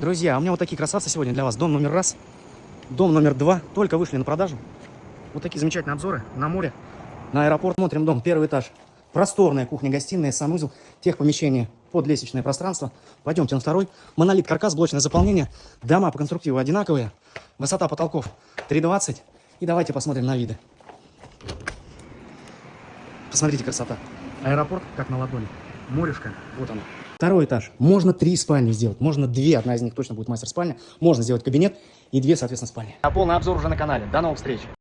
Друзья, у меня вот такие красавцы сегодня для вас. Дом номер 1, дом номер 2 только вышли на продажу. Вот такие замечательные обзоры на море, на аэропорт. Смотрим дом, первый этаж. Просторная кухня-гостиная, санузел, техпомещение под лестничное пространство. Пойдемте на второй. Монолит, каркас, блочное заполнение. Дома по конструктиву одинаковые. Высота потолков 3,20. И давайте посмотрим на виды. Посмотрите, красота. Аэропорт как на ладони. Морюшка, вот оно. Второй этаж. Можно 3 спальни сделать, можно 2. Одна из них точно будет мастер-спальня. Можно сделать кабинет и 2, соответственно, спальни. А полный обзор уже на канале. До новых встреч.